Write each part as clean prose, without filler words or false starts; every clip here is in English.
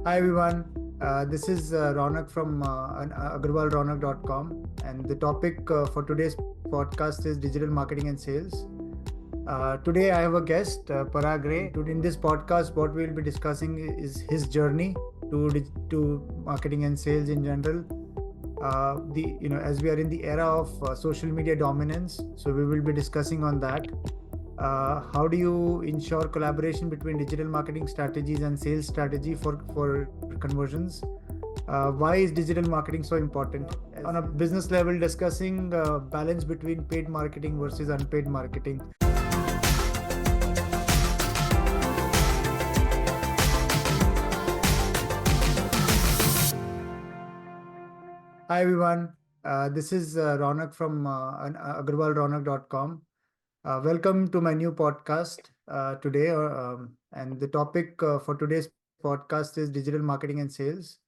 Hi everyone, this is Ronak from agarwalronak.com, and the topic for today's podcast is digital marketing and sales. Today I have a guest, Parag Ray. In this podcast, what we'll be discussing is his journey to marketing and sales in general. As we are in the era of social media dominance, so we will be discussing on that. How do you ensure collaboration between digital marketing strategies and sales strategy for conversions? Why is digital marketing so important? On a business level, discussing balance between paid marketing versus unpaid marketing. Hi everyone, this is Ronak from agarwalronak.com. Welcome to my new podcast today. And the topic for today's podcast is digital marketing and sales.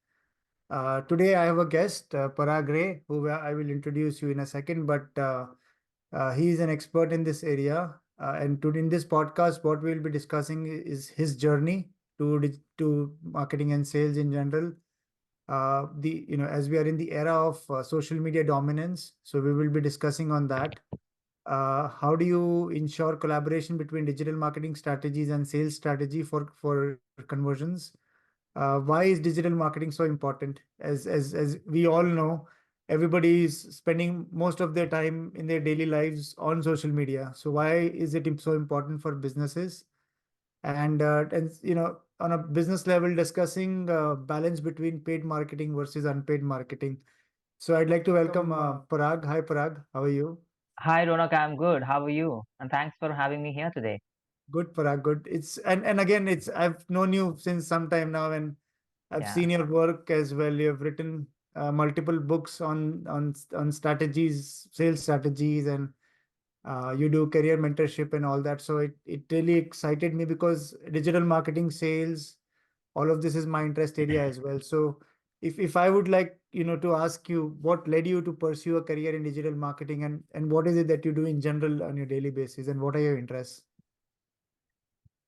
Today I have a guest, Parag Ray, who I will introduce you in a second, but he is an expert in this area. In this podcast, what we'll be discussing is his journey to marketing and sales in general. As we are in the era of social media dominance, so we will be discussing on that. How do you ensure collaboration between digital marketing strategies and sales strategy for conversions? Why is digital marketing so important? As we all know, everybody is spending most of their time in their daily lives on social media. So why is it so important for businesses? And on a business level, discussing balance between paid marketing versus unpaid marketing. So I'd like to welcome Parag. Hi Parag, how are you? Hi, Ronak. I'm good. How are you? And thanks for having me here today. Good, Parag. Good. And again, it's I've known you since some time now, and I've Yeah. seen your work as well. You've written multiple books on strategies, sales strategies, and you do career mentorship and all that. So it really excited me because digital marketing, sales, all of this is my interest area as well. So if I would like to ask you what led you to pursue a career in digital marketing, and what is it that you do in general on your daily basis, and what are your interests?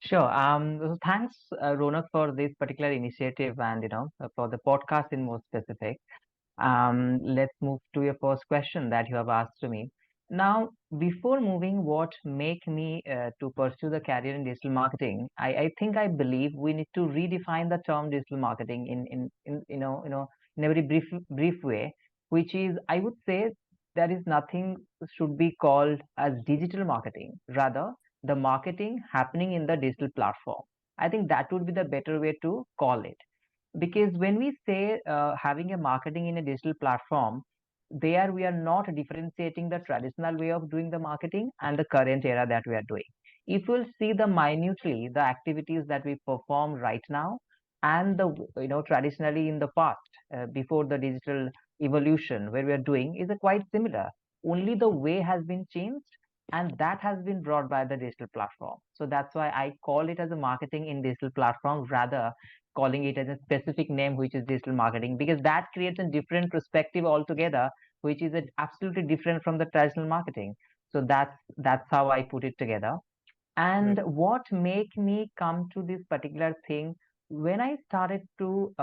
Sure. So thanks, Ronak, for this particular initiative and, for the podcast in more specific. Let's move to your first question that you have asked to me. Now, before moving, what make me to pursue the career in digital marketing? I think I believe we need to redefine the term digital marketing in in a very brief way, which is I would say there is nothing should be called as digital marketing. Rather, the marketing happening in the digital platform. I think that would be the better way to call it because when we say having a marketing in a digital platform, there we are not differentiating the traditional way of doing the marketing and the current era that we are doing. If we'll see the minutely the activities that we perform right now and the traditionally in the past before the digital evolution where we are doing is a quite similar, only the way has been changed, and that has been brought by the digital platform. So that's why I call it as a marketing in digital platform rather calling it as a specific name, which is digital marketing, because that creates a different perspective altogether, which is absolutely different from the traditional marketing. So that's how I put it together. And Right. what make me come to this particular thing when I started to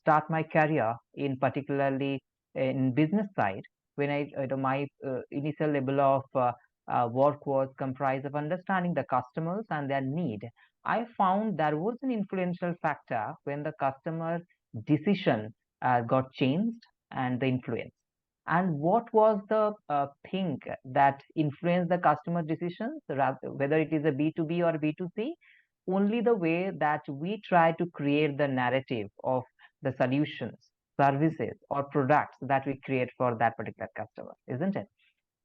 start my career in particularly in business side, when I my initial level of work was comprised of understanding the customers and their need. I found there was an influential factor when the customer decision got changed and the influence. And what was the thing that influenced the customer decisions, whether it is a B2B or B2C? Only the way that we try to create the narrative of the solutions, services, or products that we create for that particular customer, isn't it?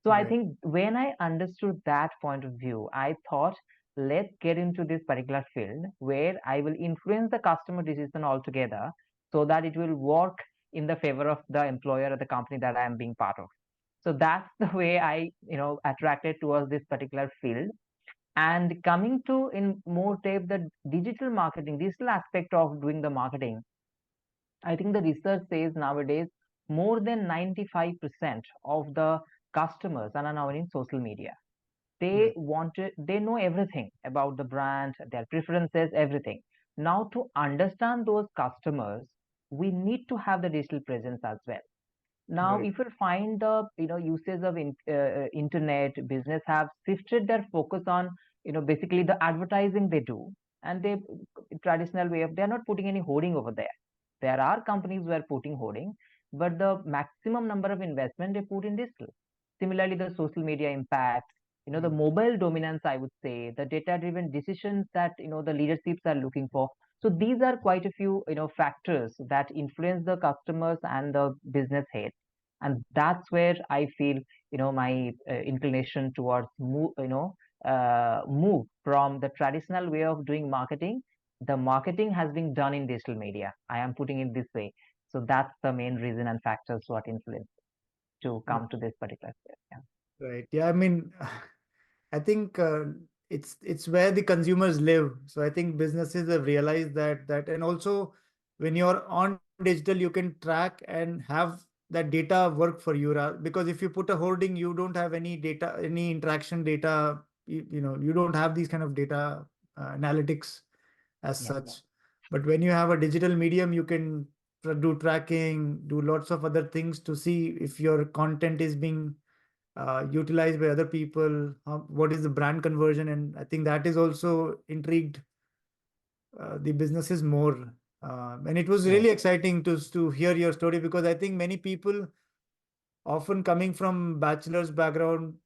So I Right. think when I understood that point of view, I thought, let's get into this particular field where I will influence the customer decision altogether so that it will work in the favor of the employer or the company that I am being part of. So that's the way I, attracted towards this particular field. And coming to in more depth, the digital marketing, digital aspect of doing the marketing, I think the research says nowadays more than 95% of the customers are now in social media. Right. They know everything about the brand, their preferences, everything. Now, to understand those customers, we need to have the digital presence as well. Now, Right. if you find the usage of internet, business have shifted their focus on basically the advertising they do, and they traditional way of, they are not putting any hoarding over there. There are companies who are putting hoarding, but the maximum number of investment they put in digital. Similarly, the social media impact, the Mm. mobile dominance, I would say, the data-driven decisions that the leaderships are looking for. So these are quite a few factors that influence the customers and the business head, and that's where I feel my inclination towards move from the traditional way of doing marketing. The marketing has been done in digital media, I am putting it this way. So that's the main reason and factors what influence to come to this particular step. Yeah. Right. Yeah. I mean, I think it's where the consumers live. So I think businesses have realized and also when you're on digital, you can track and have that data work for you. Because if you put a hoarding, you don't have any data, any interaction data. You don't have these kind of data analytics as Yeah. such. But when you have a digital medium, you can do tracking, do lots of other things to see if your content is being utilized by other people, what is the brand conversion, and I think that is also intrigued the businesses more. And it was Yes. really exciting to hear your story, because I think many people, often coming from bachelor's background,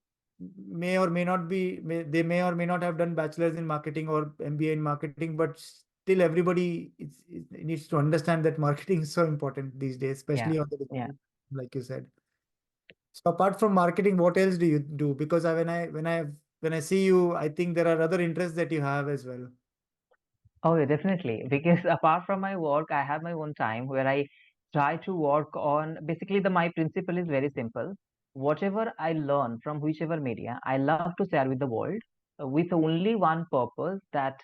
may or may not be they may or may not have done bachelor's in marketing or MBA in marketing, but still everybody it needs to understand that marketing is so important these days, Yeah. especially on the Yeah. digital, like you said. So apart from marketing, what else do you do? Because when I see you, I think there are other interests that you have as well. Oh, yeah, definitely. Because apart from my work, I have my own time where I try to work on, basically the my principle is very simple. Whatever I learn from whichever media, I love to share with the world with only one purpose, that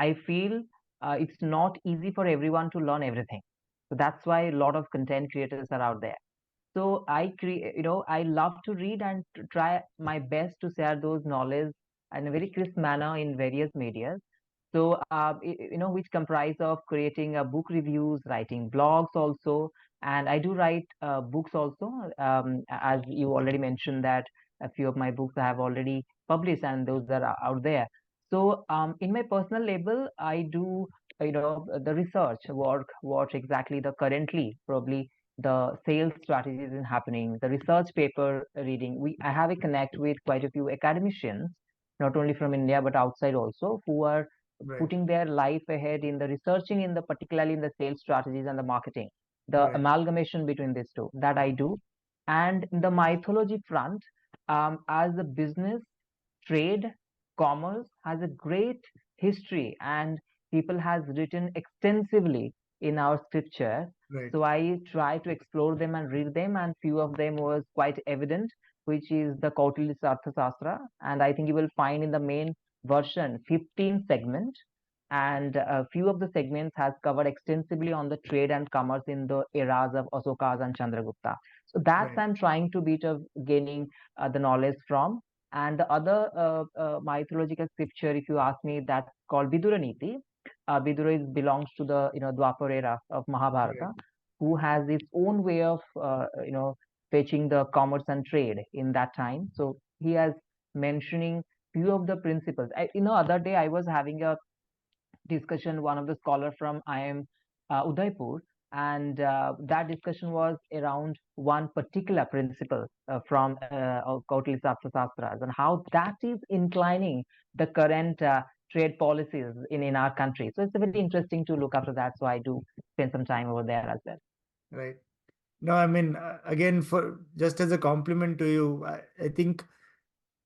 I feel it's not easy for everyone to learn everything. So that's why a lot of content creators are out there. So I create, I love to read and to try my best to share those knowledge in a very crisp manner in various medias. So, which comprise of creating book reviews, writing blogs also, and I do write books also. As you already mentioned that a few of my books I have already published, and those are out there. So, in my personal label, I do, the research work, what exactly the currently probably the sales strategies is happening, the research paper reading. I have a connect with quite a few academicians, not only from India but outside also, who are Right, putting their life ahead in the researching in the particularly in the sales strategies and the marketing, the right, amalgamation between these two that I do. And in the mythology front, as a business, trade, commerce has a great history, and people has written extensively in our scripture. right, So I try to explore them and read them, and few of them was quite evident, which is the Kautilya's Arthashastra, and I think you will find in the main version 15 segment, and a few of the segments has covered extensively on the trade and commerce in the eras of Asokas and Chandragupta. So that's right, I'm trying to bit of gaining the knowledge from. And the other mythological scripture, if you ask me, that's called Vidura Niti. Vidura belongs to the Dwapar era of right, Mahabharata, who has its own way of fetching the commerce and trade in that time. So he has mentioning few of the principles. Other day I was having a discussion, one of the scholar from IIM Udaipur, and that discussion was around one particular principle from Kautilya's Arthashastras, and how that is inclining the current trade policies in our country. So it's very interesting to look after that. So I do spend some time over there as well. right. No, I mean, again, for just as a compliment to you, I think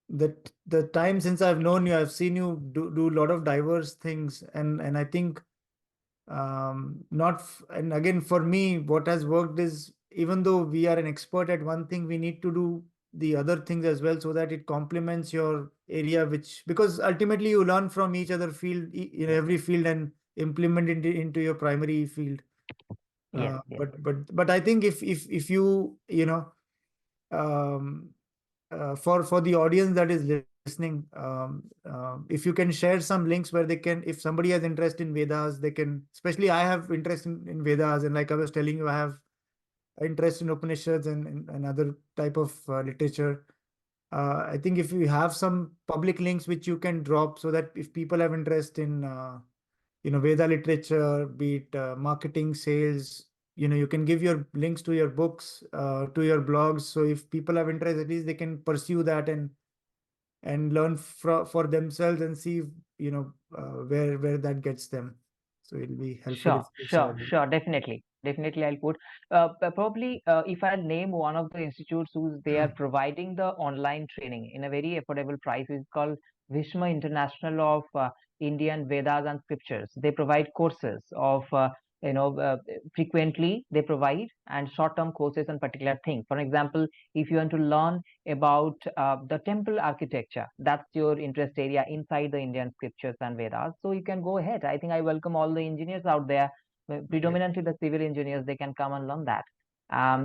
that the time since I've known you, I've seen you do a lot of diverse things, and I think not and again, for me, what has worked is, even though we are an expert at one thing, we need to do the other things as well, so that it complements your area, which, because ultimately you learn from each other field in every field and implement it into your primary field. Yes, yes, But I think if you, um, for the audience that is listening, listening, if you can share some links where they can, if somebody has interest in Vedas, they can, especially I have interest in Vedas, and like I was telling you, I have interest in Upanishads and other type of literature. I think if you have some public links which you can drop so that if people have interest in, Veda literature, be it marketing, sales, you can give your links to your books, to your blogs. So if people have interest, at least they can pursue that and learn for themselves and see, where that gets them. So it'll be helpful if you share that. Sure. Definitely, I'll put. Probably, if I name one of the institutes who's they are providing the online training in a very affordable price, is called Vishma International of Indian Vedas and Scriptures. They provide courses of, you know, uh, frequently they provide and short-term courses on particular thing. For example, if you want to learn about the temple architecture, that's your interest area inside the Indian scriptures and Vedas, so you can go ahead. I think I welcome all the engineers out there, Right. predominantly the civil engineers. They can come and learn that.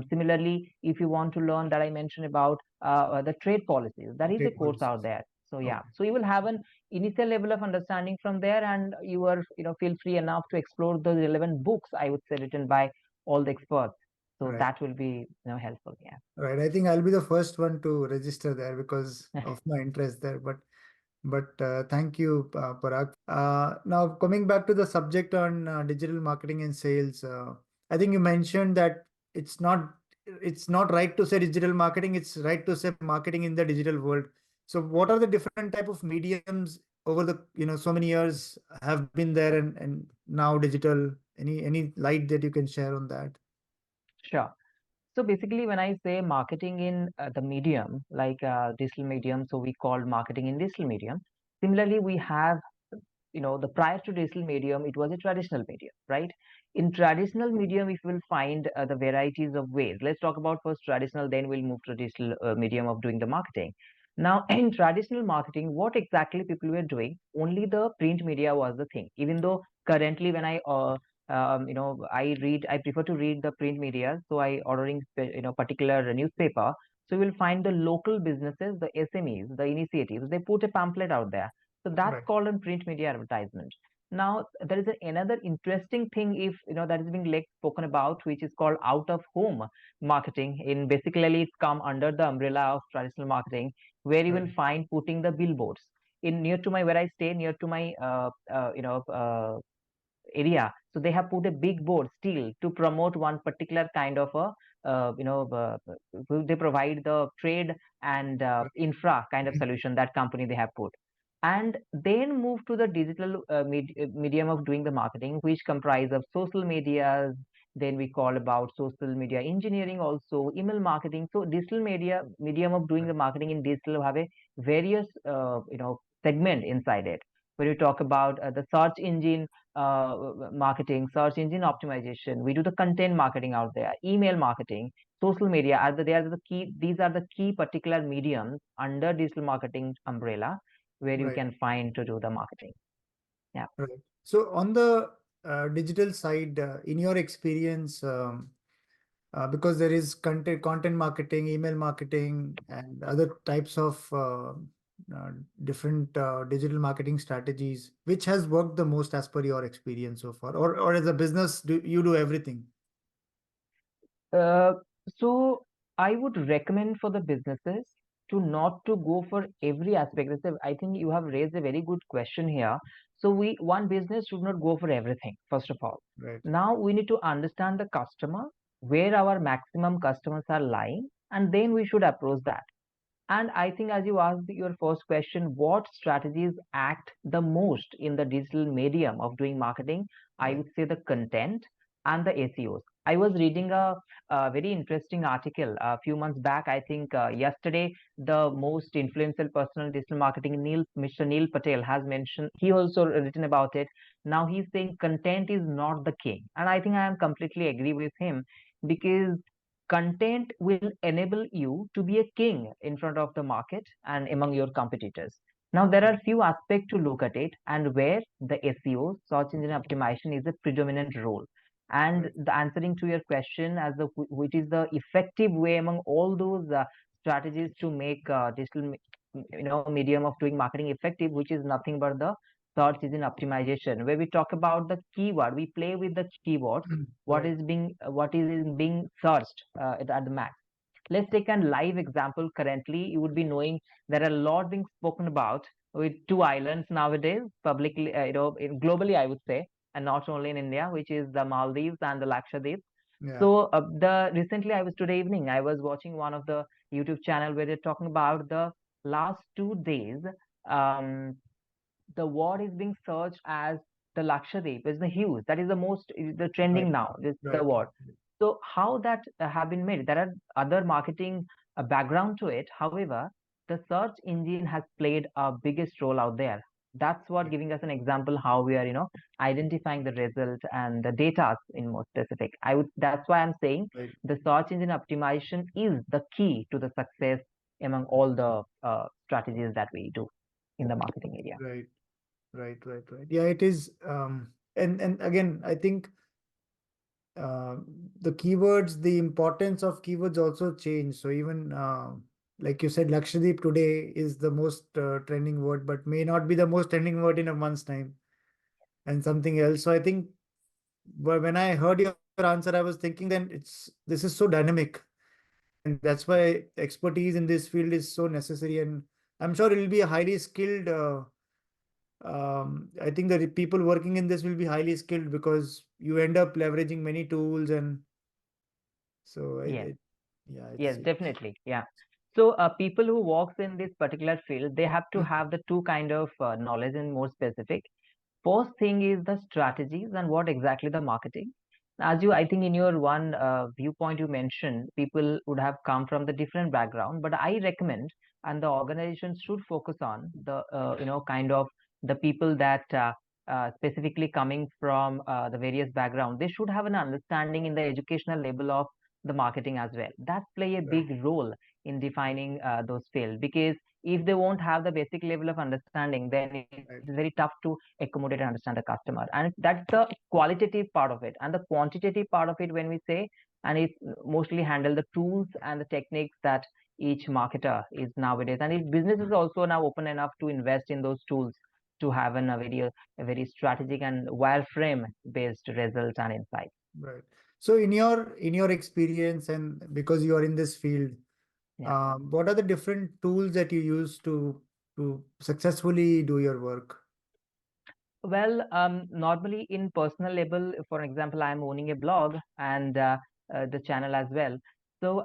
Similarly, if you want to learn that I mentioned about the trade policies, there is a Trade course out policies. there. So yeah, Okay. so you will have an initial level of understanding from there, and you are, feel free enough to explore the relevant books, I would say, written by all the experts. So Right. that will be, helpful. Yeah. Right. I think I'll be the first one to register there because of my interest there. But thank you, Parag. Now, coming back to the subject on digital marketing and sales, I think you mentioned that it's not it's not right to say digital marketing. It's right to say marketing in the digital world. So, what are the different type of mediums over the so many years have been there and now digital? Any light that you can share on that? Sure. So basically, when I say marketing in the medium, like digital medium, so we call marketing in digital medium. Similarly, we have, the prior to digital medium, it was a traditional medium, right? In traditional medium, if we'll find the varieties of ways. Let's talk about first traditional, then we'll move to digital medium of doing the marketing. Now, in traditional marketing, what exactly people were doing? Only the print media was the thing. Even though currently, when I prefer to read the print media, so I ordering, particular newspaper. So you will find the local businesses, the SMEs, the initiatives, they put a pamphlet out there. So that's Right. called a print media advertisement. Now there is another interesting thing, if that is being spoken about, which is called out of home marketing. In basically, it's come under the umbrella of traditional marketing, where you Right. will find putting the billboards in near to my where I stay, near to my area. So they have put a big board still to promote one particular kind of a they provide the trade and infra kind of solution, that company they have put, and then move to the digital medium of doing the marketing, which comprise of social medias. Then we call about social media engineering, also email marketing. So digital media medium of doing the marketing in digital have a various segment inside it, where we talk about the search engine marketing, search engine optimization. We do the content marketing out there, email marketing, social media. They are the key. These are the key particular mediums under digital marketing umbrella where you Right. can find to do the marketing. Yeah. Right. So on the digital side, in your experience, because there is content marketing, email marketing, and other types of uh, different digital marketing strategies, which has worked the most as per your experience so far, or as a business, do you do everything? Uh, so I would recommend for the businesses to not to go for every aspect. I think you have raised a very good question here. So one business should not go for everything, first of all. Right. Now we need to understand the customer, where our maximum customers are lying, and then we should approach that. And I think, as you asked your first question, what strategies act the most in the digital medium of doing marketing? I Right. would say the content and the SEOs. I was reading a very interesting article a few months back. I think yesterday, the most influential person in digital marketing, Mr. Neil Patel, has mentioned. He also written about it. Now he's saying content is not the king, and I think I am completely agree with him, because content will enable you to be a king in front of the market and among your competitors. Now, there are Right. few aspects to look at it, and where the SEO, search engine optimization, is a predominant role. And Right. the answering to your question as which is the effective way among all those strategies to make digital medium of doing marketing effective, which is nothing but the search engine optimization, where we talk about the keyword. We play with the keywords, Right. what is being searched at the max. Let's take a live example. Currently, you would be knowing there are a lot being spoken about with two islands nowadays, publicly, globally, I would say, and not only in India, which is the Maldives and the Lakshadweep. Yeah. So the recently, I was today evening, I was watching one of the YouTube channel where they're talking about the last 2 days. Um, the word is being searched as the Lakshadweep is the huge. That is the most the Right. trending now. Is the Right. word. So how that have been made? There are other marketing background to it. However, the search engine has played a biggest role out there. That's what giving us an example how we are, identifying the result and the data in more specific. I would. That's why I'm saying Right. the search engine optimization is the key to the success among all the strategies that we do in the marketing area. Right. Right. Right. Right. Yeah, it is. And again, I think uh, the keywords, the importance of keywords also change. So even like you said, Lakshadweep today is the most trending word, but may not be the most trending word in a month's time, and something else. So I think when I heard your answer, I was thinking then this is so dynamic, and that's why expertise in this field is so necessary. And I'm sure it will be a highly skilled. I think that the people working in this will be highly skilled because you end up leveraging many tools, and so Yes. yeah, Yes, it's definitely. Yeah. So people who works in this particular field, they have to have the two kind of knowledge and more specific. First thing is the strategies and what exactly the marketing. As you, I think in your one viewpoint you mentioned, people would have come from the different background, but I recommend and the organizations should focus on the kind of the people that specifically coming from the various background. They should have an understanding in the educational level of the marketing as well. That play a right, big role in defining those fields, because if they won't have the basic level of understanding, then it's very right, tough to accommodate and understand the customer. And that's the qualitative part of it. And the quantitative part of it, when we say, and it mostly handle the tools and the techniques that each marketer is nowadays. And if business is also now open enough to invest in those tools to have a very strategic and wireframe based results and insights. right. So in your experience, and because you are in this field, Yeah. what are the different tools that you use to successfully do your work? Well, normally in personal level, for example, I'm owning a blog and the channel as well. So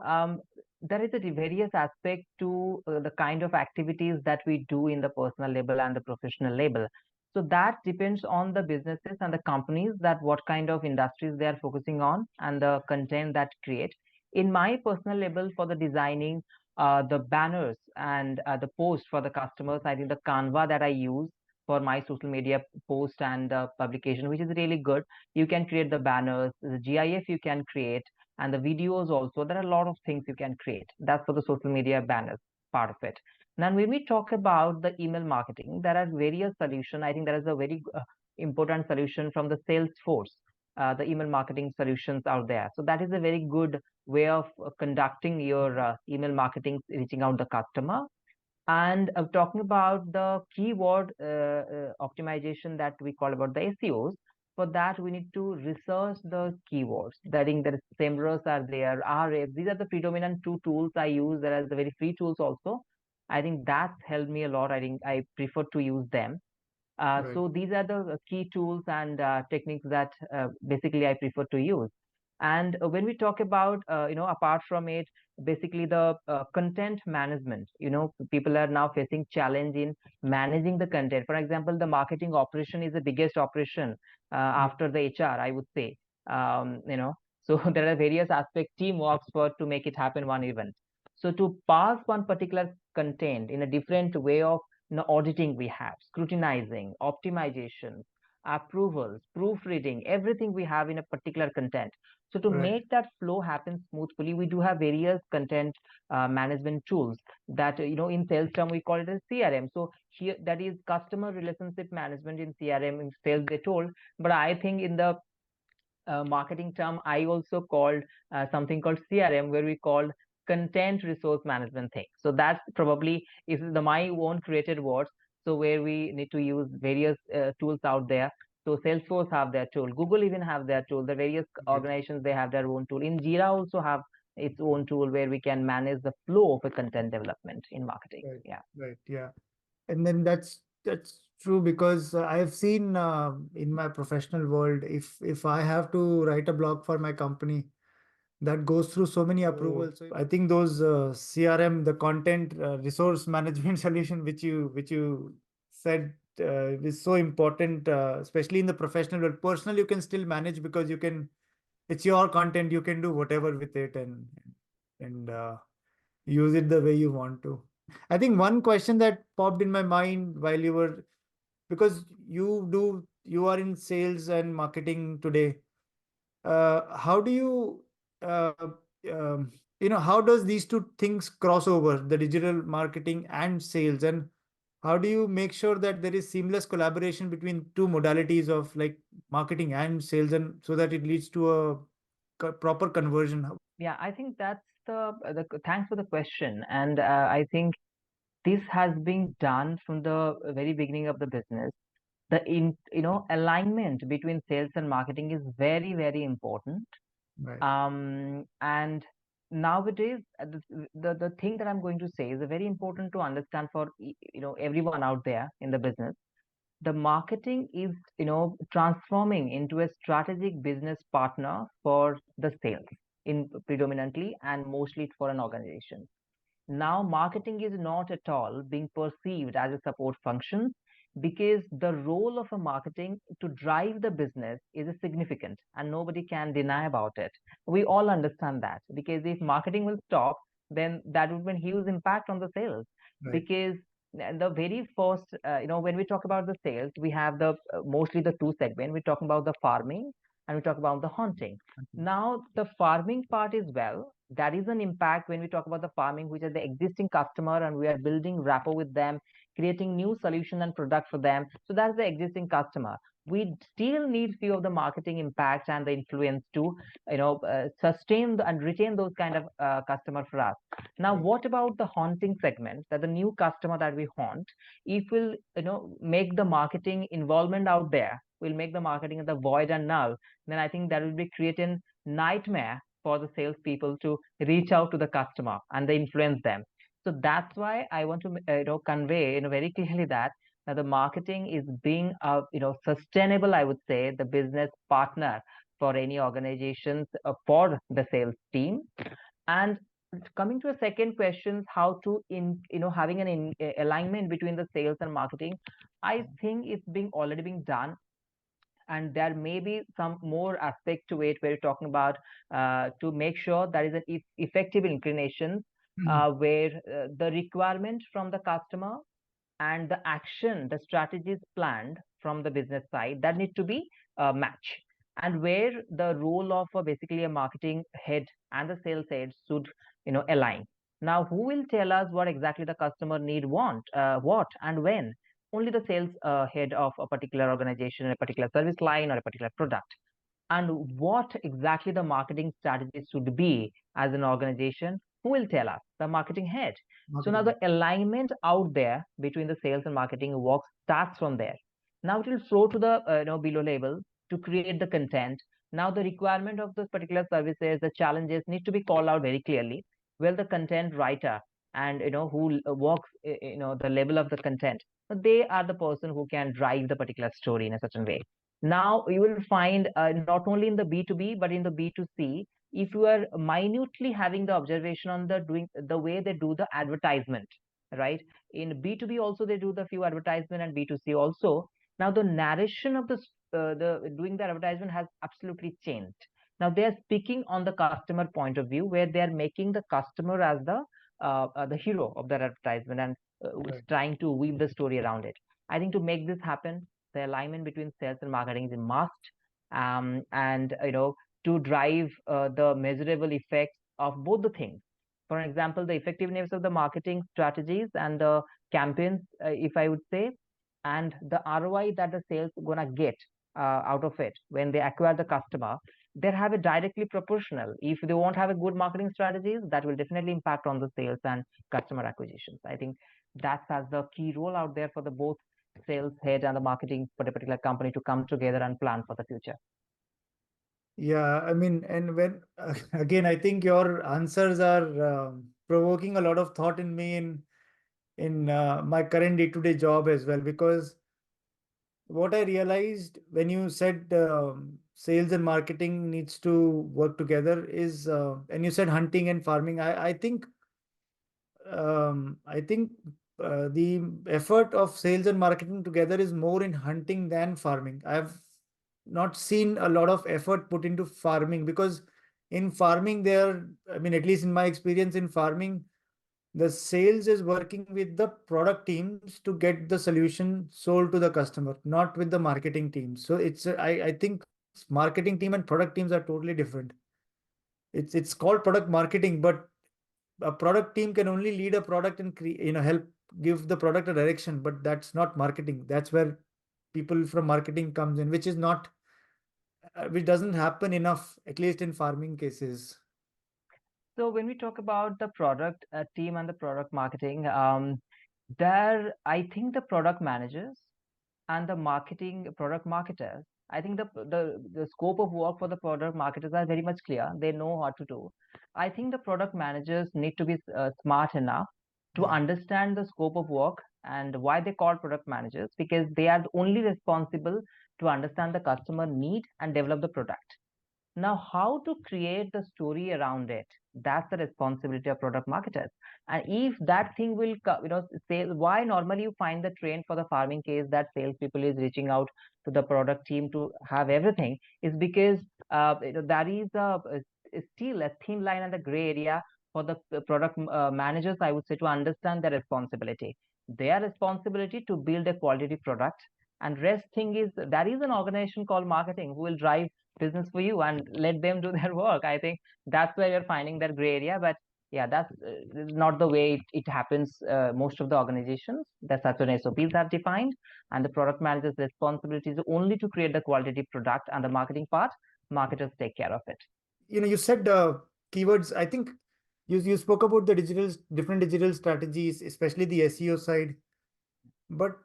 there is a various aspect to the kind of activities that we do in the personal level and the professional level. So that depends on the businesses and the companies that what kind of industries they are focusing on and the content that create. In my personal level, for the designing the banners and the post for the customers, I think the Canva that I use for my social media post and publication, which is really good. You can create the banners, the GIF you can create, and the videos also. There are a lot of things you can create. That's for the social media banners part of it. Now, when we talk about the email marketing, there are various solutions. I think there is a very important solution from the Salesforce. The email marketing solutions out there. So that is a very good way of conducting your email marketing, reaching out the customer. And talking about the keyword optimization that we call about the SEOs, for that we need to research the keywords. That in there is SEMrush are there, RF. These are the predominant two tools I use. There are the very free tools also. I think that's helped me a lot. I think I prefer to use them. Right, So these are the key tools and techniques that basically I prefer to use. And when we talk about, apart from it, basically the content management, people are now facing challenge in managing the content. For example, the marketing operation is the biggest operation right, after the HR, I would say. So there are various aspects team works for to make it happen one event. So to pass one particular content in a different way of auditing, we have scrutinizing, optimization, approvals, proofreading, everything we have in a particular content. So to right, make that flow happen smoothly, we do have various content management tools that in sales term we call it as CRM. So here that is customer relationship management in CRM in sales they told, but I think in the marketing term, I also called something called CRM, where we called content resource management thing. So that's probably is the my own created words. So where we need to use various tools out there. So Salesforce have their tool, Google even have their tool, the various Right. organizations they have their own tool. In Jira also have its own tool where we can manage the flow of a content development in marketing. Right. Yeah. Right. Yeah. And then that's true because I've seen in my professional world, if I have to write a blog for my company, that goes through so many approvals. So I think those CRM, the content resource management solution, which you said is so important, especially in the professional world. Personal, you can still manage because it's your content. You can do whatever with it and use it the way you want to. I think one question that popped in my mind while you were, because you are in sales and marketing today. How do you, um, how does these two things cross over, the digital marketing and sales, and how do you make sure that there is seamless collaboration between two modalities of like marketing and sales, and so that it leads to a proper conversion? Yeah, I think that's the thanks for the question. And I think this has been done from the very beginning of the business. The alignment between sales and marketing is very, very important. Right. And nowadays, the thing that I'm going to say is very important to understand for everyone out there in the business. The marketing is transforming into a strategic business partner for the sales in predominantly and mostly for an organization. Now, marketing is not at all being perceived as a support function because the role of a marketing to drive the business is a significant and nobody can deny about it. We all understand that because if marketing will stop, then that would be a huge impact on the sales Right. because the very first, when we talk about the sales, we have the mostly the two segment. We're talking about the farming and we talk about the hunting. Okay. Now, the farming part is well, that is an impact when we talk about the farming, which is the existing customer, and we are building rapport with them, creating new solution and product for them. So that's the existing customer. We still need few of the marketing impact and the influence to, sustain and retain those kind of customer for us. Now, Right. what about the haunting segment? That the new customer that we haunt, if we'll, make the marketing involvement out there, we'll make the marketing at the void and null, then I think that will be creating nightmare for the salespeople to reach out to the customer and they influence them. So that's why I want to convey very clearly that the marketing is being sustainable. I would say the business partner for any organizations for the sales team. And coming to a second question, how to having an alignment between the sales and marketing, I think it's being already being done and there may be some more aspect to it where you're talking about to make sure there is an effective inclination Mhm. where the requirement from the customer and the action, the strategies planned from the business side that need to be matched, and where the role of basically a marketing head and the sales head should align. Now, who will tell us what exactly the customer need, want, what and when? Only the sales head of a particular organization, a particular service line, or a particular product. And what exactly the marketing strategy should be as an organization, who will tell us? The marketing head. So now Marketing. the alignment out there between the sales and marketing work starts from there. Now it will flow to the below level to create the content. Now the requirement of those particular services, the challenges need to be called out very clearly. Well, the content writer and who works the level of the content, they are the person who can drive the particular story in a certain way. Now you will find not only in the B2B but in the B2C, if you are minutely having the observation on the doing the way they do the advertisement, right? In B2B also they do the few advertisement and B2C also. Now the narration of the doing the advertisement has absolutely changed. Now they are speaking on the customer point of view where they are making the customer as the hero of their advertisement and Right. trying to weave the story around it. I think to make this happen, the alignment between sales and marketing is a must, and to drive the measurable effects of both the things. For example, the effectiveness of the marketing strategies and the campaigns, if I would say, and the ROI that the sales gonna get out of it when they acquire the customer. they have a directly proportional. If they won't have a good marketing strategies, that will definitely impact on the sales and customer acquisitions. I think that has the key role out there for the both sales head and the marketing for a particular company to come together and plan for the future. Yeah, I mean, and when again, I think your answers are provoking a lot of thought in me in my current day-to-day job as well. Because what I realized when you said sales and marketing needs to work together is, and you said hunting and farming. I think the effort of sales and marketing together is more in hunting than farming. I've not seen a lot of effort put into farming, because in farming there, I mean, at least in my experience in farming, the sales is working with the product teams to get the solution sold to the customer, not with the marketing teams. So I think marketing team and product teams are totally different. It's called product marketing, but a product team can only lead a product and help give the product a direction, but that's not marketing. That's where people from marketing comes in, which is not which doesn't happen enough, at least in farming cases. So when we talk about the product team and the product marketing, there I think the product managers and the marketing product marketers, I think the scope of work for the product marketers are very much clear. They know what to do. I think the product managers need to be smart enough to Yeah. understand the scope of work and why they call product managers, because they are only responsible to understand the customer need and develop the product. Now, how to create the story around it? That's the responsibility of product marketers. And if that thing will, say why normally you find the trend for the farming case that salespeople is reaching out to the product team to have everything is because there is still a thin line and a gray area for the product managers, I would say, to understand their responsibility. Their responsibility to build a quality product, and rest thing is there is an organization called marketing who will drive business for you and let them do their work. I think that's where you're finding that gray area. But yeah, that's not the way it happens. Most of the organizations, that's such an SOPs have defined, and the product manager's responsibility is only to create the quality product, and the marketing part, marketers take care of it. You said keywords. I think you spoke about the different digital strategies, especially the SEO side. But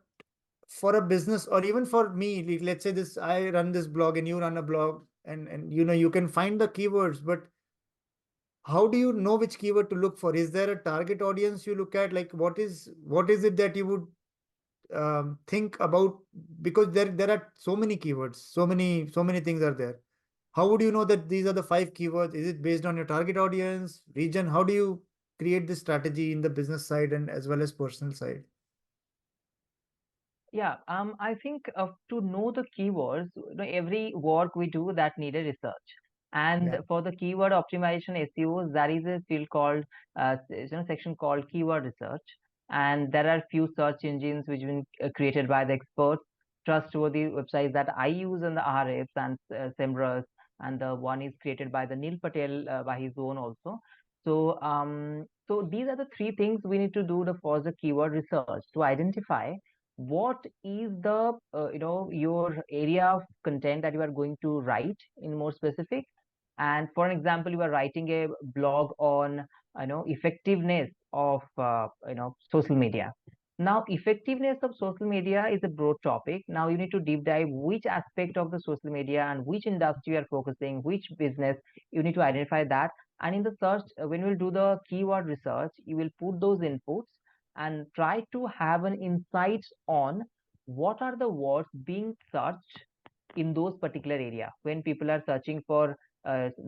for a business, or even for me, let's say this, I run this blog and you run a blog, and you can find the keywords, but how do you know which keyword to look for? Is there a target audience you look at? Like, what is it that you would think about? Because there are so many keywords, so many things are there. How would you know that these are the five keywords? Is it based on your target audience, region? How do you create this strategy in the business side and as well as personal side? Yeah, I think to know the keywords, every work we do that need a research. And Yeah. for the keyword optimization SEOs, there is a field called, section called keyword research. And there are few search engines which have been created by the experts, trustworthy websites that I use in the RFs and SEMrush, and the one is created by the Neil Patel by his own also. So these are the three things we need to do for the keyword research to identify what is the your area of content that you are going to write in more specific. And for an example, you are writing a blog on effectiveness of social media. Now effectiveness of social media is a broad topic. Now you need to deep dive which aspect of the social media and which industry you are focusing, which business. You need to identify that. And in the search, when you will do the keyword research, you will put those inputs and try to have an insight on what are the words being searched in those particular area when people are searching for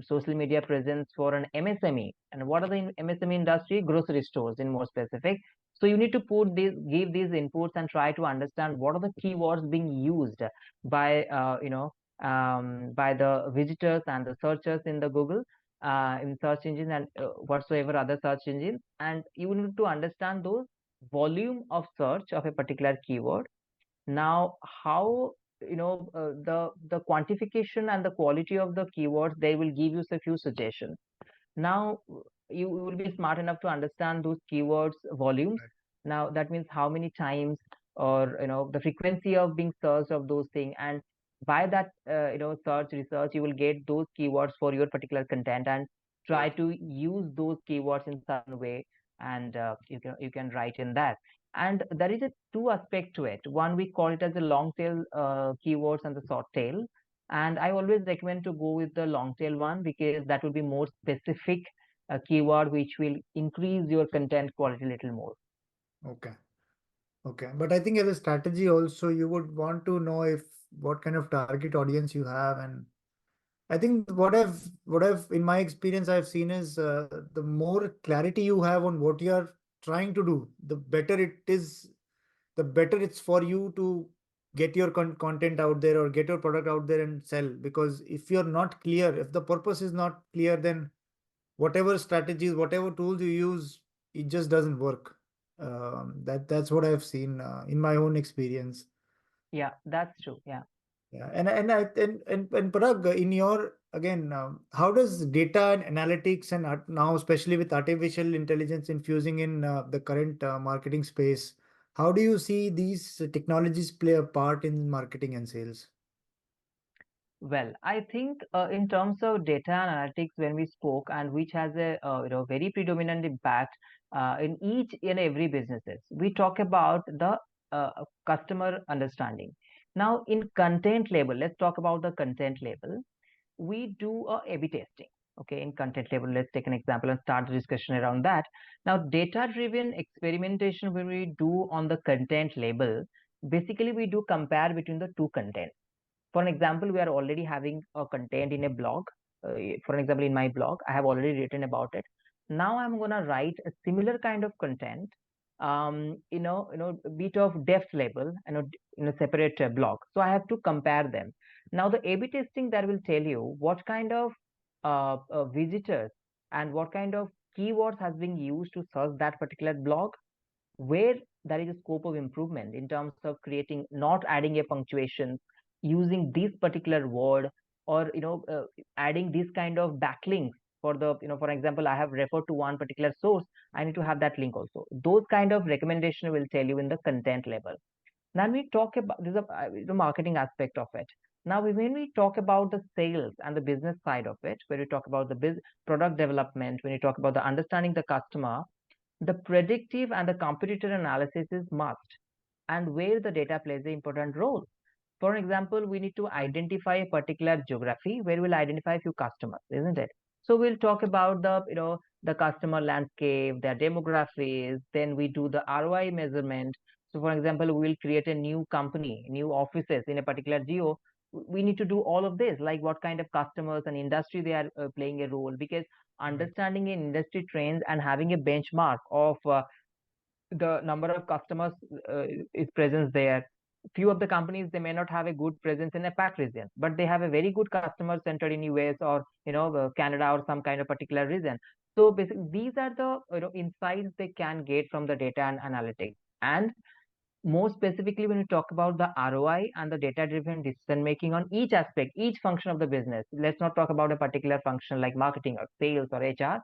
social media presence for an MSME. And what are the MSME industry? Grocery stores in more specific. So you need to give these inputs and try to understand what are the keywords being used by by the visitors and the searchers in the Google, in search engines, and whatsoever other search engines. And you need to understand those volume of search of a particular keyword. Now how the quantification and the quality of the keywords, they will give you a few suggestions. Now you will be smart enough to understand those keywords volumes. Right. Now that means how many times, or the frequency of being searched of those things. And by that search research, you will get those keywords for your particular content, and try to use those keywords in certain way, and you can write in that. And there is a two aspect to it. One, we call it as the long tail keywords and the short tail. And I always recommend to go with the long tail one, because that will be more specific keyword, which will increase your content quality a little more. Okay. Okay. But I think as a strategy also, you would want to know if what kind of target audience you have. And I think what I've in my experience I've seen is the more clarity you have on what you are trying to do, the better it is, the better it's for you to get your content out there or get your product out there and sell. Because if you're not clear, if the purpose is not clear, then whatever strategies, whatever tools you use, it just doesn't work. That's what I've seen in my own experience. Yeah, that's true. Yeah. Yeah, and Parag, in your again, how does data and analytics and now, especially with artificial intelligence infusing in the current marketing space, how do you see these technologies play a part in marketing and sales? Well, I think in terms of data analytics, when we spoke, and which has a very predominant impact in each and every businesses, we talk about the customer understanding. Now, in content label, let's talk about the content label. We do a A/B testing. Okay, in content label, let's take an example and start the discussion around that. Now, data-driven experimentation, when we do on the content label, basically we do compare between the two content. For an example, we are already having a content in a blog. For an example, in my blog, I have already written about it. Now I'm gonna write a similar kind of content, a bit of depth level, in a separate blog. So I have to compare them. Now the A/B testing that will tell you what kind of visitors and what kind of keywords has been used to search that particular blog, where there is a scope of improvement in terms of creating, not adding a punctuation, using this particular word, or adding this kind of backlinks for the, for example, I have referred to one particular source, I need to have that link also. Those kind of recommendation will tell you in the content level. Now we talk about this is the marketing aspect of it. Now when we talk about the sales and the business side of it, when we talk about the product development, when you talk about the understanding the customer, the predictive and the competitor analysis is must, and where the data plays an important role. For example, we need to identify a particular geography where we'll identify a few customers, isn't it? So we'll talk about the customer landscape, their demographics, then we do the ROI measurement. So for example, we will create a new company, new offices in a particular geo. We need to do all of this, like what kind of customers and industry they are playing a role, because Right. understanding in industry trends and having a benchmark of the number of customers is presence there. Few of the companies, they may not have a good presence in a pack region, but they have a very good customer center in US, or Canada, or some kind of particular region. So basically these are the insights they can get from the data and analytics. And more specifically, when we talk about the ROI and the data driven decision making on each aspect, each function of the business, let's not talk about a particular function like marketing or sales or HR.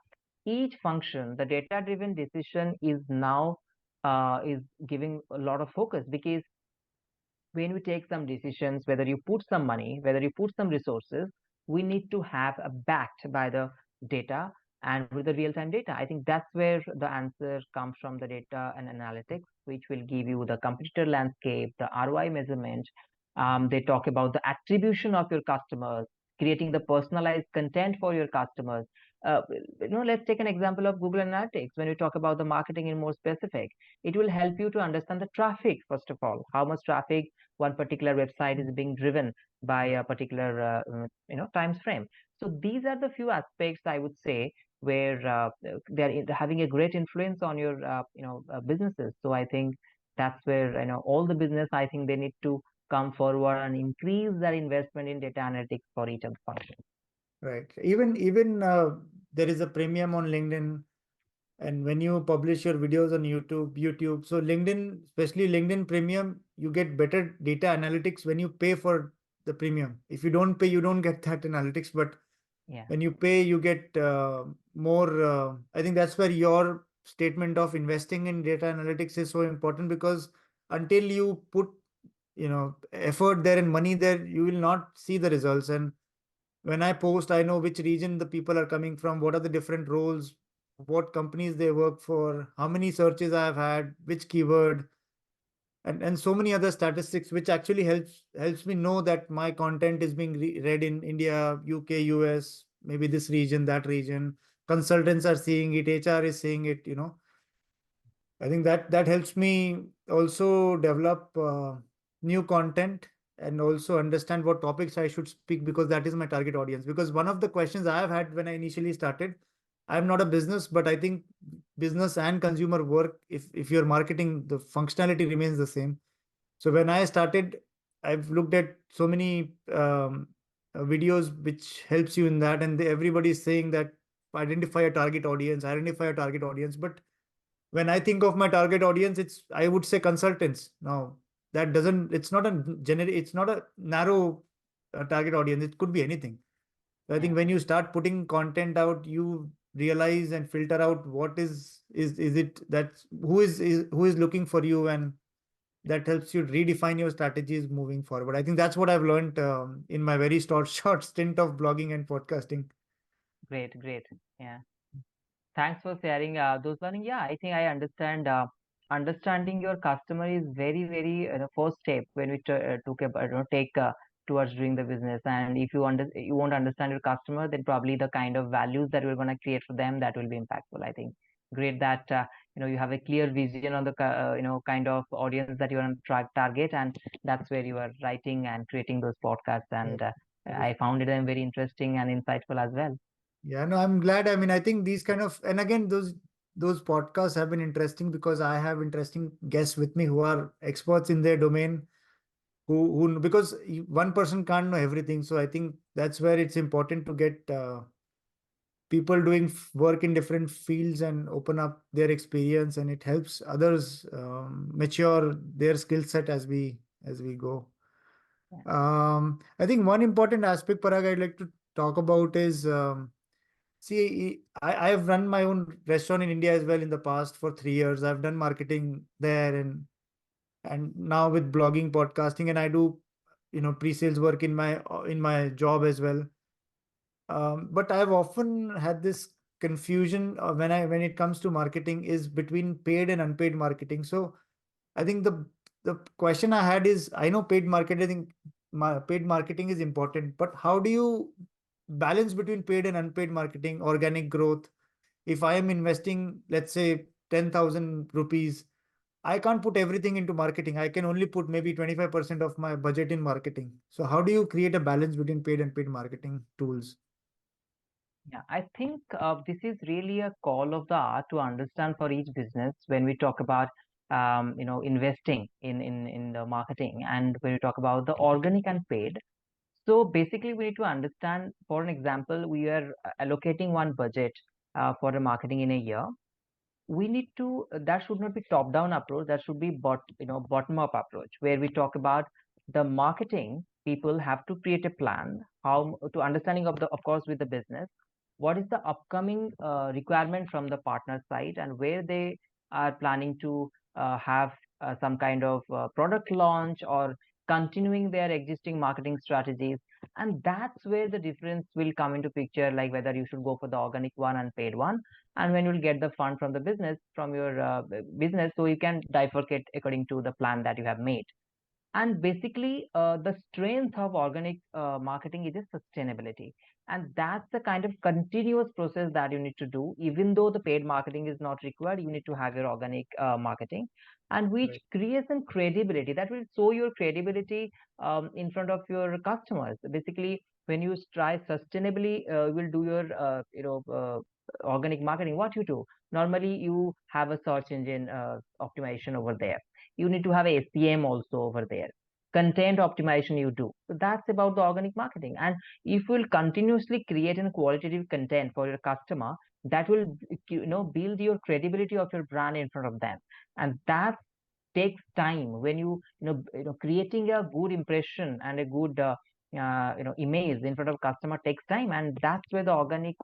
Each function, the data driven decision is now is giving a lot of focus, because when we take some decisions, whether you put some money, whether you put some resources, we need to have a backed by the data and with the real-time data. I think that's where the answer comes from, the data and analytics, which will give you the competitor landscape, the ROI measurement. They talk about the attribution of your customers, creating the personalized content for your customers. Uh, let's take an example of Google Analytics. When we talk about the marketing in more specific, it will help you to understand the traffic, first of all, how much traffic one particular website is being driven by a particular times frame. So these are the few aspects, I would say, where they're having a great influence on your businesses. So I think that's where all the business, I think they need to come forward and increase their investment in data analytics for each of the functions. Right. Even there is a premium on LinkedIn, and when you publish your videos on YouTube, so LinkedIn, especially LinkedIn Premium, you get better data analytics when you pay for the premium. If you don't pay, you don't get that analytics, but Yeah. when you pay, you get more. I think that's where your statement of investing in data analytics is so important, because until you put effort there and money there, you will not see the results. And when I post, I know which region the people are coming from, what are the different roles, what companies they work for, how many searches I have had, which keyword, and so many other statistics, which actually helps me know that my content is being read in India, UK, US, maybe this region, that region. Consultants are seeing it, HR is seeing it. I think that helps me also develop new content and also understand what topics I should speak, because that is my target audience. Because one of the questions I have had when I initially started, I'm not a business, but I think business and consumer work, if you're marketing, the functionality remains the same. So when I started, I've looked at so many videos which helps you in that, and everybody is saying that identify a target audience. But when I think of my target audience, I would say consultants. Now that doesn't, it's not a narrow target audience. It could be anything. So I Yeah, think when you start putting content out, you realize and filter out what is it that's who is looking for you, and that helps you redefine your strategies moving forward. I think that's what I've learned in my very short stint of blogging and podcasting. great, great. Yeah. Thanks for sharing those one. Yeah, I think I understand. Understanding your customer is very, very first step when we took about take towards doing the business. And if you won't understand your customer, then probably the kind of values that we're going to create for them, that will be impactful. I think great that you have a clear vision on the kind of audience that you want to target, and that's where you are writing and creating those podcasts. Yeah, And that is I found it very interesting and insightful as well. Yeah, no, I'm glad. I mean, I think these kind of, and again, those podcasts have been interesting because I have interesting guests with me who are experts in their domain, who because one person can't know everything. So I think that's where it's important to get people doing work in different fields and open up their experience, and it helps others mature their skill set as we go. Yeah. I think one important aspect, Parag, I'd like to talk about is see, I've run my own restaurant in India as well in the past for 3 years. I've done marketing there, and now with blogging, podcasting, and I do pre-sales work in my job as well. But I've often had this confusion when it comes to marketing is between paid and unpaid marketing. So I think the question I had is, I know paid marketing is important, but how do you balance between paid and unpaid marketing, organic growth? If I am investing, let's say 10,000 rupees, I can't put everything into marketing. I can only put maybe 25% of my budget in marketing. So how do you create a balance between paid and paid marketing tools? Yeah, I think this is really a call of the art to understand for each business when we talk about investing in the marketing, and when we talk about the organic and paid. So basically, we need to understand. For an example, we are allocating one budget for the marketing in a year. We need to that should not be top down approach, that should be bottom up approach, where we talk about the marketing people have to create a plan how to understanding of course with the business, what is the upcoming requirement from the partner side, and where they are planning to have some kind of product launch or continuing their existing marketing strategies. And that's where the difference will come into picture, like whether you should go for the organic one and paid one, and when you'll get the fund from the business from your business, so you can bifurcate according to the plan that you have made. And basically, the strength of organic marketing is a sustainability. And that's the kind of continuous process that you need to do. Even though the paid marketing is not required, you need to have your organic marketing, and which Right. creates some credibility that will show your credibility in front of your customers. Basically, when you try sustainably, you will do your organic marketing. What you do normally, you have a search engine optimization over there, you need to have a SEM also over there. Content optimization you do. So that's about the organic marketing. And if you will continuously create a qualitative content for your customer, that will build your credibility of your brand in front of them. And that takes time. When creating a good impression and a good image in front of customer takes time, and that's where the organic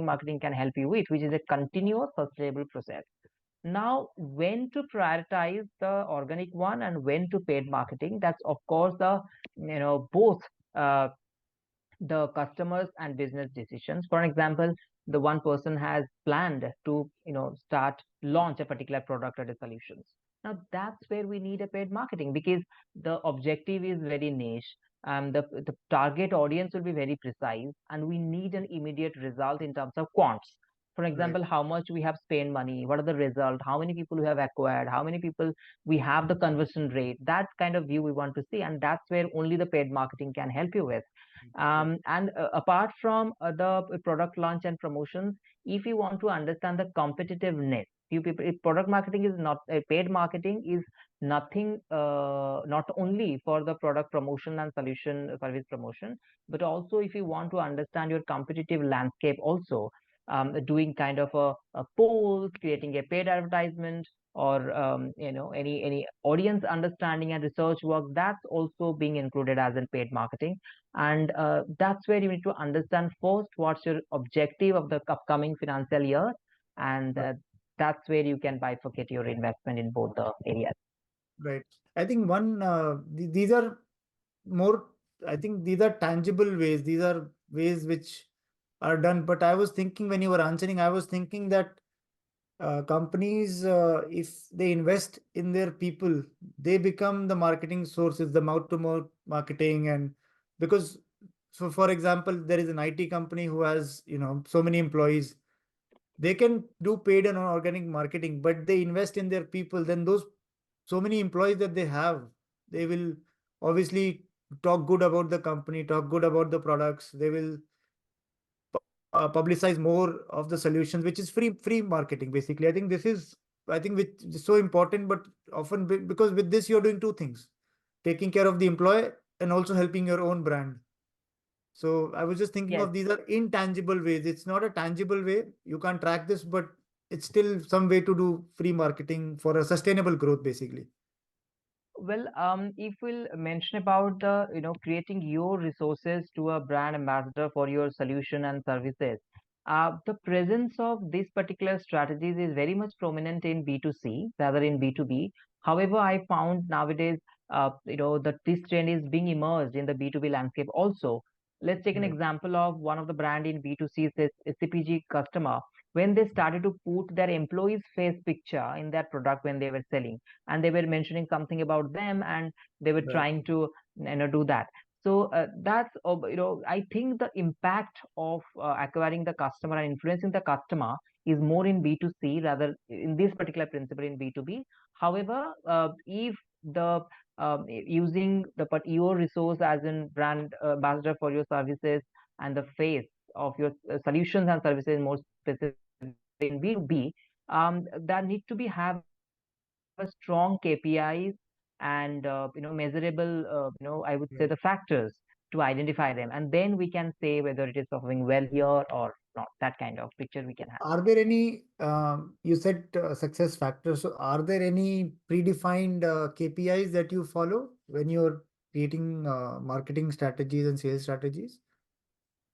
marketing can help you with, which is a continuous sustainable process. Now, when to prioritize the organic one and when to paid marketing, that's of course the, both uh, the customers and business decisions. For example, the one person has planned to, start launch a particular product or a solutions. Now that's where we need a paid marketing, because the objective is very niche. The target audience will be very precise, and we need an immediate result in terms of quants. For Right. example, how much we have spent money, what are the result, how many people we have acquired, how many people we have, the conversion rate. That kind of view we want to see, and that's where only the paid marketing can help you with. Right. And apart from the product launch and promotions, if you want to understand the competitiveness, you people, if product marketing is not paid marketing is nothing, not only for the product promotion and solution service promotion, but also if you want to understand your competitive landscape also, doing kind of a polls, creating a paid advertisement, or any audience understanding and research work, that's also being included as in paid marketing. And that's where you need to understand first what's your objective of the upcoming financial year, and that's where you can bifurcate your investment in both the areas. Right. I think these are more, I think these are tangible ways. These are ways which are done. But I was thinking when you were answering, I was thinking that companies, if they invest in their people, they become the marketing sources, the mouth to mouth marketing. And because, so for example, there is an IT company who has, so many employees, they can do paid and organic marketing, but they invest in their people, then those so many employees that they have, they will obviously talk good about the company, talk good about the products. They will publicize more of the solutions, which is free marketing basically. I think this is, I think, which is so important, but often because with this you're doing two things: taking care of the employee and also helping your own brand. So I was just thinking Yes. of these are intangible ways. It's not a tangible way. You can't track this, but it's still some way to do free marketing for a sustainable growth, basically. Well, if we'll mention about the, creating your resources to a brand ambassador for your solution and services, the presence of these particular strategies is very much prominent in B2C rather in B2B. However, I found nowadays, that this trend is being emerged in the B2B landscape also. Let's take an Right, example of one of the brand in B2C, says a CPG customer, when they started to put their employees' face picture in their product when they were selling, and they were mentioning something about them, and they were right. trying to, do that. So that's I think the impact of acquiring the customer and influencing the customer is more in B2C rather in this particular principle in B2B. However, if the using the your resource as in brand ambassador for your services and the face of your solutions and services more specifically in B2B, there need to be have a strong KPIs and measurable, I would say the Right. factors to identify them, and then we can say whether it is performing well here or not. That kind of picture we can have. Are there any, you said success factors, so are there any predefined KPIs that you follow when you're creating marketing strategies and sales strategies?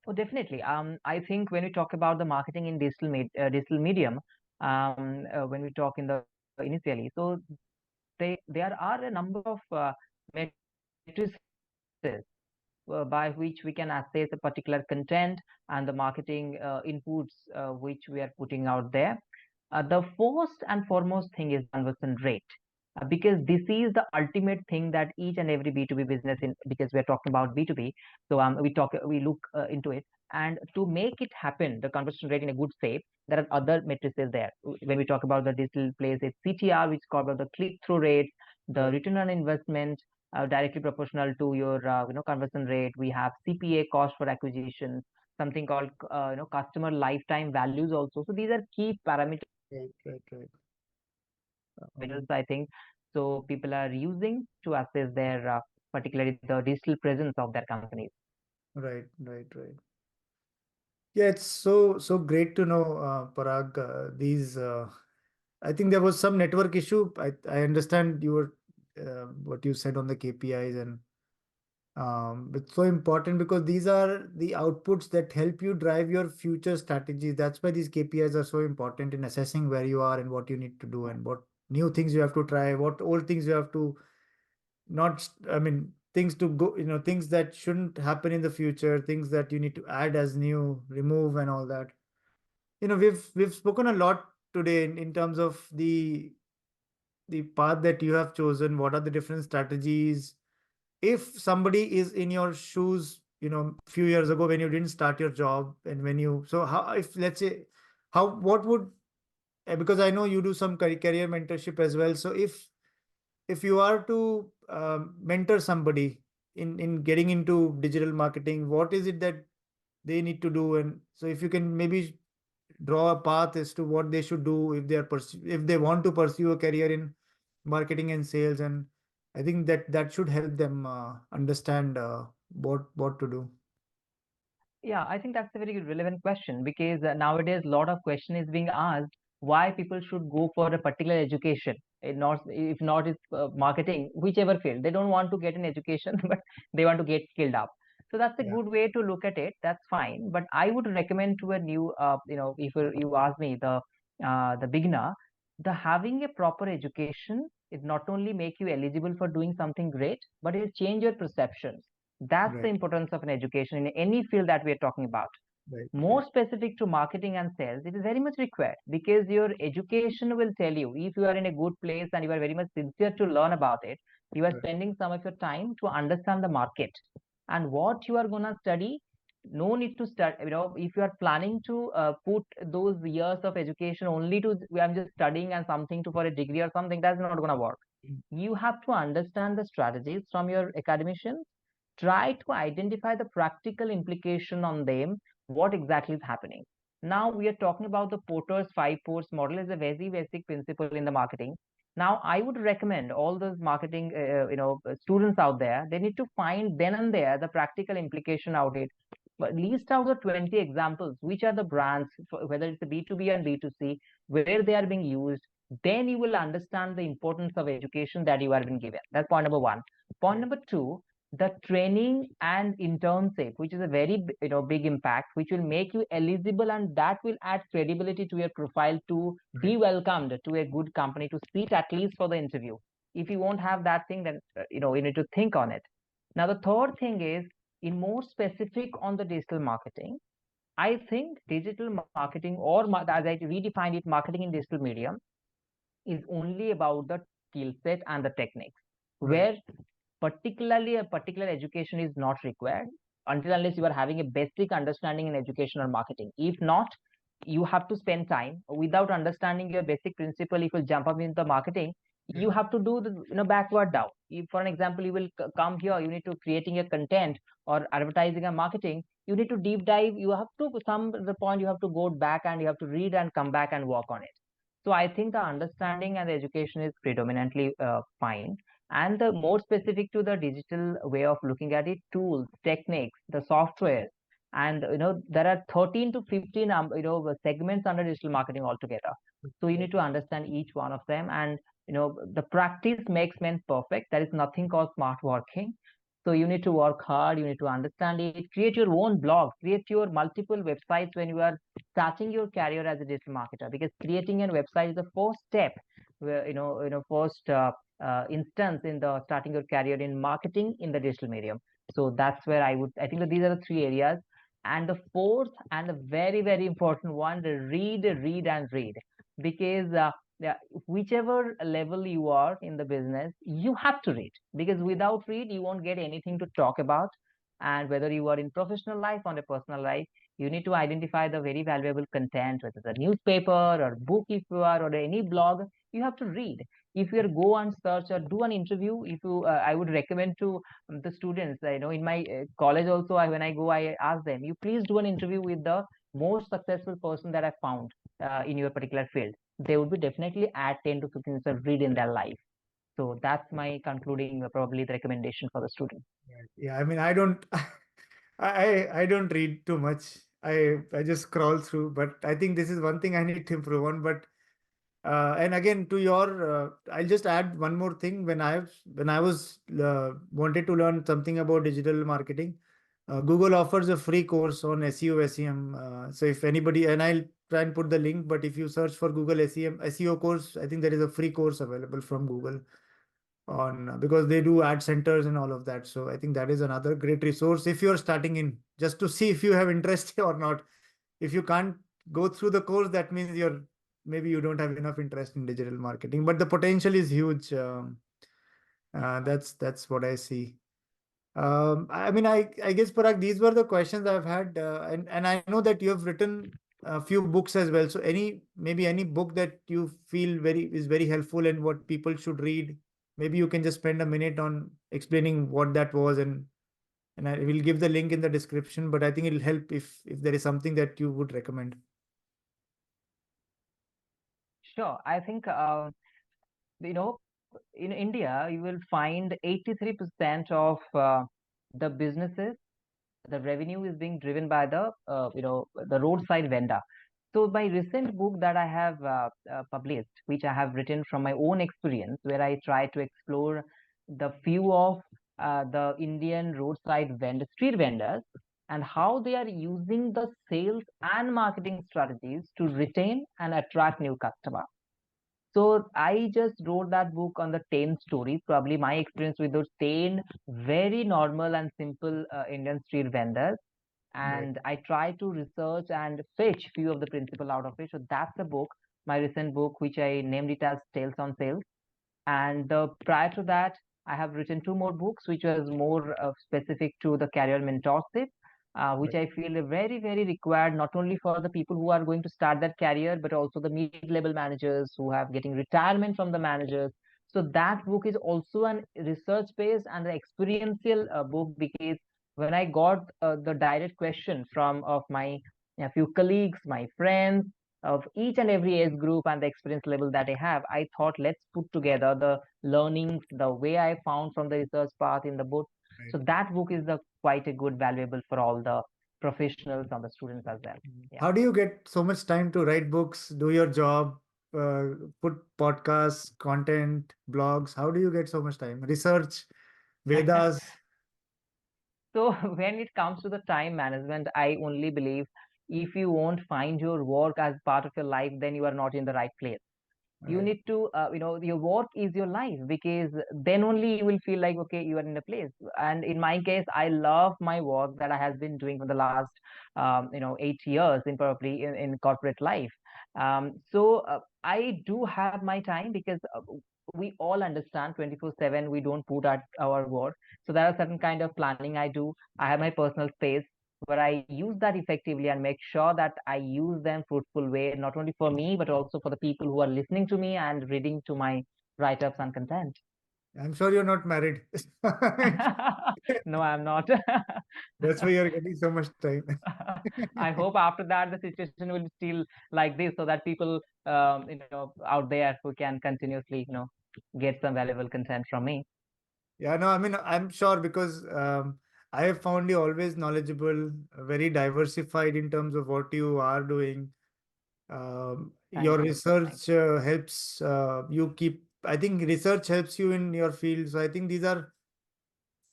Oh, definitely. I think when we talk about the marketing in digital medium, when we talk in the initially, so there are a number of matrices by which we can assess a particular content and the marketing inputs which we are putting out there. The first and foremost thing is the conversion rate, because this is the ultimate thing that each and every B2B business in, because we are talking about B2B, so we look into it, and to make it happen, the conversion rate in a good shape, there are other matrices there. When we talk about the digital place, it's CTR, which is called the click-through rate, the Right. return on investment, directly proportional to your conversion rate. We have CPA, cost for acquisition, something called customer lifetime values also. So these are key parameters, Right, right, right. I think. So people are using to assess their particularly the digital presence of their companies. Right, right, right. Yeah, it's so great to know, Parag. These, I think there was some network issue. I understand you were what you said on the KPIs, and It's so important because these are the outputs that help you drive your future strategies. That's why these KPIs are so important in assessing where you are and what you need to do and what new things you have to try, what old things you have to not, I mean, things to go, things that shouldn't happen in the future, things that you need to add as new, remove, and all that. We've spoken a lot today in terms of the path that you have chosen. What are the different strategies? If somebody is in your shoes, few years ago when you didn't start your job, and when you, so how, if let's say, how, what would, because I know you do some career mentorship as well. So if you are to mentor somebody in getting into digital marketing, what is it that they need to do? And so if you can maybe draw a path as to what they should do if if they want to pursue a career in marketing and sales, and I think that should help them understand what to do. Yeah, I think that's a very relevant question because nowadays a lot of question is being asked why people should go for a particular education. Not if not it's marketing, whichever field. They don't want to get an education, but they want to get skilled up. So that's a Yeah, good way to look at it. That's fine. But I would recommend to a new, if you ask me the beginner, the having a proper education it not only make you eligible for doing something great, but it change your perceptions. That's the right, importance of an education in any field that we are talking about. right, right, More specific to marketing and sales, it is very much required because your education will tell you if you are in a good place and you are very much sincere to learn about it, you are right, spending some of your time to understand the market and what you are going to study. No need to start, if you are planning to put those years of education only to, I'm just studying and something to for a degree or something, that's not going to work. You have to understand the strategies from your academicians, try to identify the practical implication on them, what exactly is happening. Now we are talking about the Porter's five ports model is a very basic principle in the marketing. Now I would recommend all those marketing students out there, they need to find then and there the practical implication out it. But list out the 20 examples, which are the brands, whether it's a B2B and B2C, where they are being used. Then you will understand the importance of education that you are being given. That's point number one. Point right, number two, the training and internship, which is a very big impact, which will make you eligible and that will add credibility to your profile to right, be welcomed to a good company to sit at least for the interview. If you won't have that thing, then you need to think on it. Now the third thing is, in more specific on the digital marketing, I think digital marketing or as I redefine it, marketing in digital medium is only about the skill set and the techniques, right, where particularly a particular education is not required until unless you are having a basic understanding in education or marketing. If not, you have to spend time without understanding your basic principle. If you jump up into marketing, you right, have to do the backward down. If, for an example, you will come here, you need to creating a content or advertising and marketing, you need to deep dive. You have to some the point you have to go back and you have to read and come back and work on it. So I think the understanding and the education is predominantly fine. And the more specific to the digital way of looking at it, tools, techniques, the software, and there are 13 to 15 segments under digital marketing altogether. So you need to understand each one of them, and the practice makes men perfect. There is nothing called smart working. So you need to work hard, you need to understand it, create your own blog, create your multiple websites when you are starting your career as a digital marketer, because creating a website is the first step where first instance in the starting your career in marketing in the digital medium. So that's where I think that these are the three areas. And the fourth and the very very important one, the read and read, because yeah, whichever level you are in the business, you have to read, because without read you won't get anything to talk about. And whether you are in professional life or a personal life, you need to identify the very valuable content, whether it's a newspaper or book, if you are, or any blog, you have to read. If you go and search or do an interview, if you I would recommend to the students, in my college also, when I go, I ask them, you please do an interview with the most successful person that I found in your particular field. They would be definitely add 10 to 15 minutes of read in their life. So that's my concluding, probably the recommendation for the student. right. Yeah, I mean, I don't, I don't read too much. I just scroll through, but I think this is one thing I need to improve on. But And again, to I'll just add one more thing. When I was wanted to learn something about digital marketing, Google offers a free course on SEO SEM. So if anybody, and I'll try and put the link, but if you search for Google SEM SEO course, I think there is a free course available from Google on because they do ad centers and all of that. So I think that is another great resource if you're starting in, just to see if you have interest or not. If you can't go through the course, that means maybe you don't have enough interest in digital marketing, but the potential is huge. That's what I see. I mean, I guess, Parag, these were the questions I've had, and I know that you have written a few books as well. So maybe any book that you feel very helpful and what people should read. Maybe you can just spend a minute on explaining what that was, and I will give the link in the description. But I think it'll help if there is something that you would recommend. Sure. I think, in India, you will find 83% of the businesses, the revenue is being driven by the roadside vendor. So my recent book that I have published, which I have written from my own experience, where I try to explore the few of the Indian roadside street vendors, and how they are using the sales and marketing strategies to retain and attract new customers. So I just wrote that book on the 10 stories, probably my experience with those 10 very normal and simple Indian street vendors. Right. And I try to research and fetch few of the principle out of it. So that's the book, my recent book, which I named it as Tales on Sales. And prior to that, I have written two more books, which was more specific to the career mentorship, which Right. I feel are very, very required, not only for the people who are going to start that career, but also the mid-level managers who have getting retirement from the managers. So that book is also an research-based and an experiential book, because when I got the direct question from of my few colleagues, my friends, of each and every age group and the experience level that I have, I thought let's put together the learnings, the way I found from the research path in the book. So Right. that book is the quite a good valuable for all the professionals and the students as well. Yeah. How do you get so much time to write books, do your job, uh, put podcasts, content, blogs? How do you get so much time? Research, Vedas. So when it comes to the time management, I only believe if you won't find your work as part of your life, then you are not in the right place. You Right. need to your work is your life, because then only you will feel like okay, you are in a place. And in my case, I love my work that I have been doing for the last 8 years in probably in corporate life. So I do have my time, because we all understand 24/7 we don't put at our work. So there are certain kind of planning I do. I have my personal space where I use that effectively and make sure that I use them fruitful way, not only for me, but also for the people who are listening to me and reading to my write-ups and content. I'm sure you're not married. No, I'm not. That's why you're getting so much time. I hope after that the situation will still like this, so that people out there who can continuously get some valuable content from me. Yeah, no, I mean, I'm sure because I have found you always knowledgeable, very diversified in terms of what you are doing. Your Thank you. Thank research helps you keep, I think research helps you in your field. So I think these are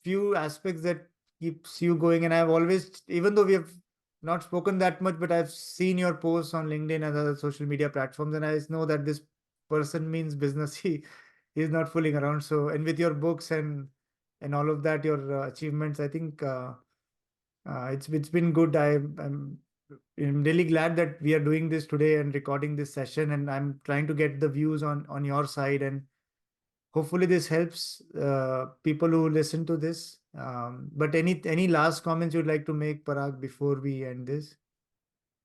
few aspects that keeps you going. And I've always, even though we have not spoken that much, but I've seen your posts on LinkedIn and other social media platforms, and I know that this person means business. He's not fooling around. So, and with your books and all of that, your achievements, I think it's been good. I'm really glad that we are doing this today and recording this session, and I'm trying to get the views on your side, and hopefully this helps people who listen to this. But any last comments you'd like to make, Parag, before we end this?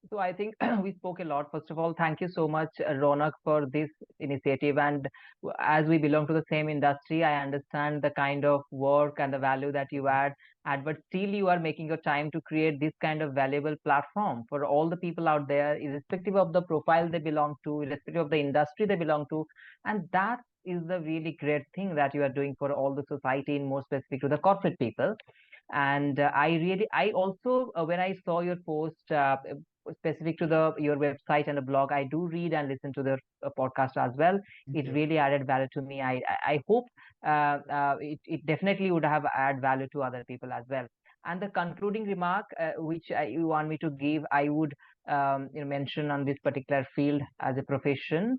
So I think we spoke a lot. First of all, thank you so much, Ronak, for this initiative. And as we belong to the same industry, I understand the kind of work and the value that you add. But still, you are making your time to create this kind of valuable platform for all the people out there, irrespective of the profile they belong to, irrespective of the industry they belong to. And that is the really great thing that you are doing for all the society, and more specific to the corporate people. And I also when I saw your post specific to the your website and the blog, I do read and listen to the podcast as well. Thank It you. really added value to me. I hope it definitely would have add value to other people as well. And the concluding remark, which you want me to give, I would mention on this particular field as a profession,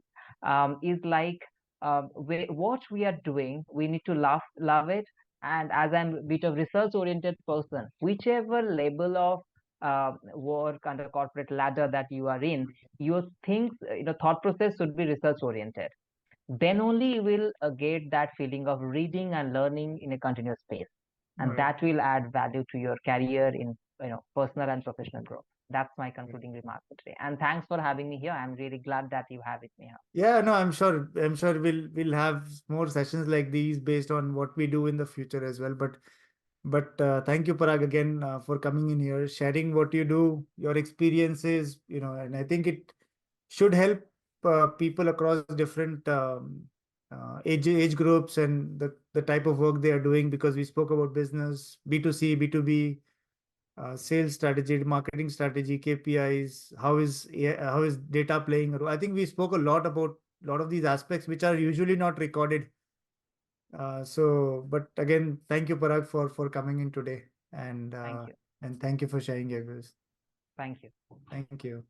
is like what we are doing, we need to love it. And as I'm a bit of research oriented person, whichever level of work and the corporate ladder that you are in, your things, thought process should be research oriented. Then only you will get that feeling of reading and learning in a continuous pace, All and right. that will add value to your career in personal and professional growth. That's my concluding remark for today. And thanks for having me here. I'm really glad that you have with me here. Yeah, no, I'm sure we'll have more sessions like these based on what we do in the future as well. But thank you, Parag, again for coming in here, sharing what you do, your experiences, and I think it should help people across different age groups and the type of work they are doing, because we spoke about business, B2C, B2B, sales strategy, marketing strategy, KPIs, how is data playing a role. I think we spoke a lot about a lot of these aspects which are usually not recorded. But again, thank you, Parag, for coming in today, and Thank uh, you. and thank you for sharing your views. Thank you. Thank you.